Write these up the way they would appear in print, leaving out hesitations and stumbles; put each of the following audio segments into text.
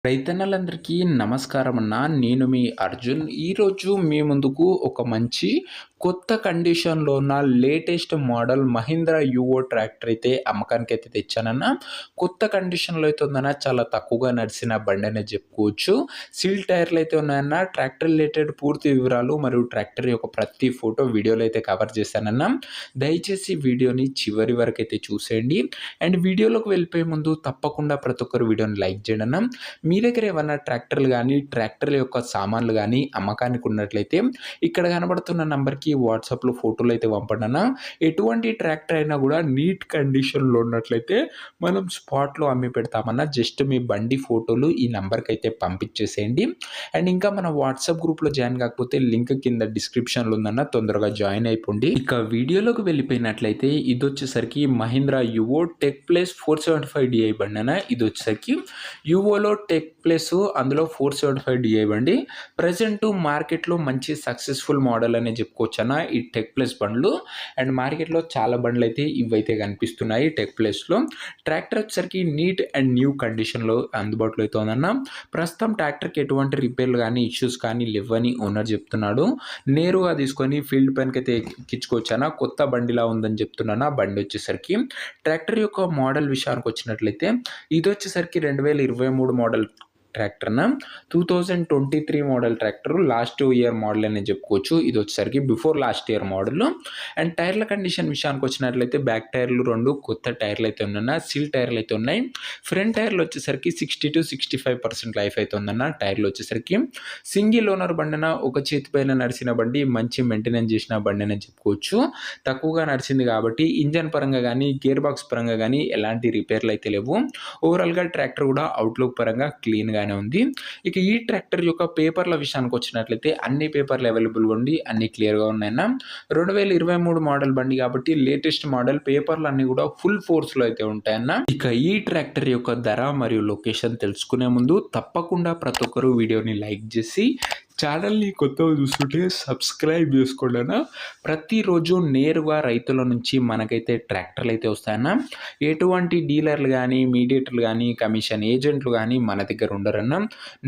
రైతన్నలందరికీ నమస్కారం అన్న. నేను మీ అర్జున్. ఈరోజు మీ ముందుకు ఒక మంచి కొత్త కండిషన్‌లో ఉన్న latest model Mahindra Yuvo tractor అయితే అమ్మకానికైతే తెచ్చానన్న. కొత్త కండిషన్‌లో అయితే ఉందన్న. చాలా తక్కువగా నడిసిన బండనే చెప్పుకోవచ్చు. సీల్ టైర్‌లు అయితే ఉన్నాయన్న. ట్రాక్టర్ రిలేటెడ్ పూర్తి వివరాలు మరియు ట్రాక్టర్ యొక్క ప్రతి ఫోటో వీడియోలో అయితే కవర్ చేశానన్న. దయచేసి వీడియోని చివరి వరకైతే చూసేయండి. అండ్ వీడియోలోకి వెళ్ళిపోయే ముందు తప్పకుండా ప్రతి ఒక్కరు వీడియోని లైక్ చేయండి అన్న. మీ దగ్గర ఏమన్నా ట్రాక్టర్లు గానీ, ట్రాక్టర్ల యొక్క సామాన్లు గానీ అమ్మకానికి ఉన్నట్లయితే ఇక్కడ కనబడుతున్న నంబర్‌కి వాట్సాప్‌లో ఫోటోలైతే పంపండన్నా. ఎటువంటి ట్రాక్టర్ అయినా గూడా నీట్ కండిషన్‌లో ఉన్నట్లయితే మనం స్పాట్‌లో అమ్మి పెడతామన్నా. జస్ట్ మీ బండి ఫోటోలు ఈ నంబర్‌కైతే పంపించేసేయండి. అండ్ ఇంకా మన వాట్సాప్ గ్రూప్‌లో జాయిన్ కాకపోతే లింక్ కింద డిస్క్రిప్షన్‌లో ఉందన్న. తొందరగా జాయిన్ అయిపోండి. ఇక వీడియోలోకి వెళ్ళిపోయినట్లయితే ఇదొచ్చేసరికి Mahindra Yuvo tech plus 475 DI బండన్న. ఇదొచ్చేసరికి యువోలో టెక్ ప్లస్ అందులో 475 DI బండి. ప్రెజెంట్ మార్కెట్‌లో మంచి సక్సెస్‌ఫుల్ మోడల్ అనే చెప్పుకోవచ్చన్న ఈ టెక్ ప్లస్ బండ్లు. అండ్ మార్కెట్‌లో చాలా బండ్లయితే ఇవైతే కనిపిస్తున్నాయి టెక్ ప్లస్‌లో. ట్రాక్టర్ వచ్చేసరికి నీట్ అండ్ న్యూ కండిషన్‌లో అందుబాటులో అయితే ఉందన్న. ప్రస్తుతం ట్రాక్టర్‌కి ఎటువంటి రిపేర్లు గానీ, ఇష్యూస్ కానీ లేవని ఓనర్ చెప్తున్నాడు. నేరుగా తీసుకొని ఫీల్డ్ పైనకైతే ఎక్కించుకోవచ్చన్న. కొత్త బండిలా ఉందని చెప్తున్నాను. ఆ బండి వచ్చేసరికి ట్రాక్టర్ యొక్క మోడల్ విషయానికి వచ్చినట్లయితే ఇదొచ్చేసరికి 2023 మోడల్ ట్రాక్టర్‌న. 2023 model tractor last year model అని చెప్పుకోవచ్చు. ఇది వచ్చేసరికి before last year model. And టైర్ల కండిషన్ విషయానికి వచ్చినట్లయితే బ్యాక్ టైర్లు 2 కొత్త టైర్లు అయితే ఉన్నాయి. సీల్ టైర్లు అయితే ఉన్నాయి. ఫ్రంట్ టైర్లు వచ్చేసరికి 60-65% లైఫ్ అయితే ఉందన్న. టైర్లు వచ్చేసరికి సింగిల్ ఓనర్ బండిన ఒక చేతి పైన నడిచిన బండి, మంచి మెయింటెనెన్స్ చేసిన బండి అని చెప్పుకోవచ్చు. తక్కువగా నడిచింది కాబట్టి ఇంజన్ పరంగా కానీ, గేర్ బాక్స్ పరంగా కానీ ఎలాంటి రిపేర్లు అయితే లేవు. ఓవరాల్‌గా ట్రాక్టర్ కూడా అవుట్‌లుక్ పరంగా క్లీన్‌గానే ఉంది. ఇక ఈ ట్రాక్టర్ యొక్క పేపర్ల విషయానికి వచ్చినట్లయితే అన్ని పేపర్లు అవైలబుల్‌గా ఉండి అన్ని క్లియర్‌గా ఉన్నాయన్న. 2023 మోడల్ బండి కాబట్టి లేటెస్ట్ మోడల్ పేపర్లు అన్నీ కూడా ఫుల్ ఫోర్స్‌లో అయితే ఉంటాయన్న. ఇక ఈ ట్రాక్టర్ యొక్క ధర మరియు లొకేషన్ తెలుసుకునే ముందు తప్పకుండా ప్రతి ఒక్కరు వీడియోని లైక్ చేసి ఛానల్‌ని కొత్తగా చూస్తుంటే సబ్స్క్రైబ్ చేసుకోండి అన్న. ప్రతిరోజు నేరుగా రైతుల నుంచి మనకైతే ట్రాక్టర్లు అయితే వస్తాయన్న. ఎటువంటి డీలర్లు కానీ, మీడియేటర్లు కానీ, కమిషన్ ఏజెంట్లు కానీ మన దగ్గర ఉండరన్న.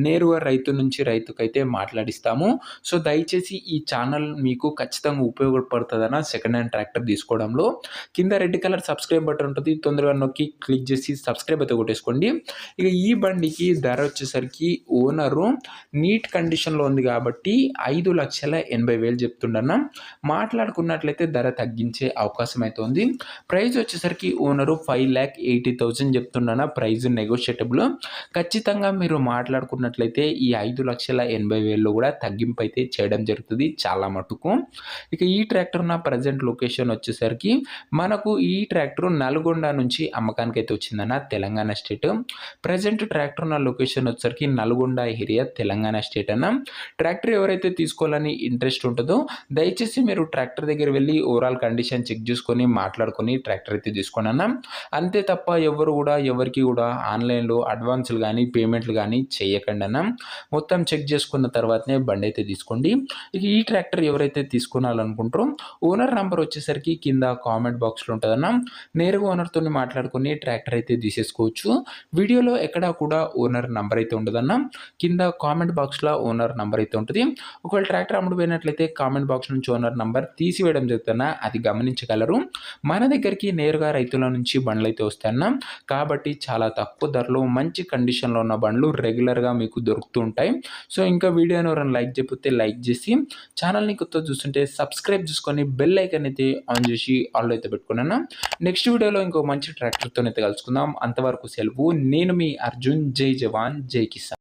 నేరుగా రైతు నుంచి రైతుకైతే మాట్లాడిస్తాము. సో దయచేసి ఈ ఛానల్ మీకు ఖచ్చితంగా ఉపయోగపడుతుందన్న సెకండ్ హ్యాండ్ ట్రాక్టర్ తీసుకోవడంలో. కింద రెడ్ కలర్ సబ్స్క్రైబ్ బటన్ ఉంటుంది. తొందరగా నొక్కి క్లిక్ చేసి సబ్స్క్రైబ్ అయితే కొట్టేసుకోండి. ఇక ఈ బండికి ధర వచ్చేసరికి ఓనరు నీట్ కండిషన్‌లో ఉంది కాబట్టి 5,80,000 చెప్తుండన్న. మాట్లాడుకున్నట్లయితే ధర తగ్గించే అవకాశం అయితే ఉంది. ప్రైస్ వచ్చేసరికి ఓనరు 5,80,000 చెప్తుండన్న. ప్రైస్ నెగోషియేటబుల్. ఖచ్చితంగా మీరు మాట్లాడుకున్నట్లయితే ఈ 5,80,000లో కూడా తగ్గింపు అయితే చేయడం జరుగుతుంది చాలా మటుకు. ఇక ఈ ట్రాక్టర్ ఉన్న ప్రజెంట్ లొకేషన్ వచ్చేసరికి మనకు ఈ ట్రాక్టర్ నల్గొండ నుంచి అమ్మకానికి అయితే వచ్చిందన్న. తెలంగాణ స్టేట్. ప్రజెంట్ ట్రాక్టర్ ఉన్న లొకేషన్ వచ్చేసరికి నల్గొండ ఏరియా, తెలంగాణ స్టేట్ అన్న. ట్రాక్టర్ ఎవరైతే తీసుకోవాలని ఇంట్రెస్ట్ ఉంటుందో దయచేసి మీరు ట్రాక్టర్ దగ్గర వెళ్ళి ఓవరాల్ కండిషన్ చెక్ చేసుకొని మాట్లాడుకొని ట్రాక్టర్ అయితే తీసుకోండి అన్న. అంతే తప్ప ఎవరు కూడా ఎవరికి కూడా ఆన్లైన్‌లో అడ్వాన్స్‌లు కానీ, పేమెంట్లు కానీ చేయకండి అన్న. మొత్తం చెక్ చేసుకున్న తర్వాతనే బండి అయితే తీసుకోండి. ఇక ఈ ట్రాక్టర్ ఎవరైతే తీసుకోవాలనుకుంటారో ఓనర్ నంబర్ వచ్చేసరికి కింద కామెంట్ బాక్స్‌లో ఉంటుందన్న. నేరుగా ఓనర్‌తోని మాట్లాడుకొని ట్రాక్టర్ అయితే తీసేసుకోవచ్చు. వీడియోలో ఎక్కడా కూడా ఓనర్ నంబర్ అయితే ఉండదన్న. కింద కామెంట్ బాక్స్‌లో ఓనర్ నంబర్ అయితే ఉంటుంది. ఒకవేళ ట్రాక్టర్ అమ్ముడుపోయినట్లయితే కామెంట్ బాక్స్ నుంచి ఓనర్ నంబర్ తీసివేయడం జరుగుతుందన్న. అది గమనించగలరు. మన దగ్గరికి నేరుగా రైతుల నుంచి బండ్లు అయితే వస్తాయన్న. కాబట్టి చాలా తక్కువ ధరలో మంచి కండిషన్‌లో ఉన్న బండ్లు రెగ్యులర్‌గా మీకు దొరుకుతూ ఉంటాయి. సో ఇంకా వీడియోని ఎవరైనా లైక్ చేయకపోతే లైక్ చేసి ఛానల్‌ని కొత్తగా చూస్తుంటే సబ్స్క్రైబ్ చేసుకొని బెల్ ఐకాన్ అయితే ఆన్ చేసి ఆల్‌లో అయితే పెట్టుకోండి అన్న. నెక్స్ట్ వీడియోలో ఇంకో మంచి ట్రాక్టర్‌తోనైతే కలుసుకుందాం. అంతవరకు సెలవు. నేను మీ అర్జున్. జై జవాన్ జై కిసాన్.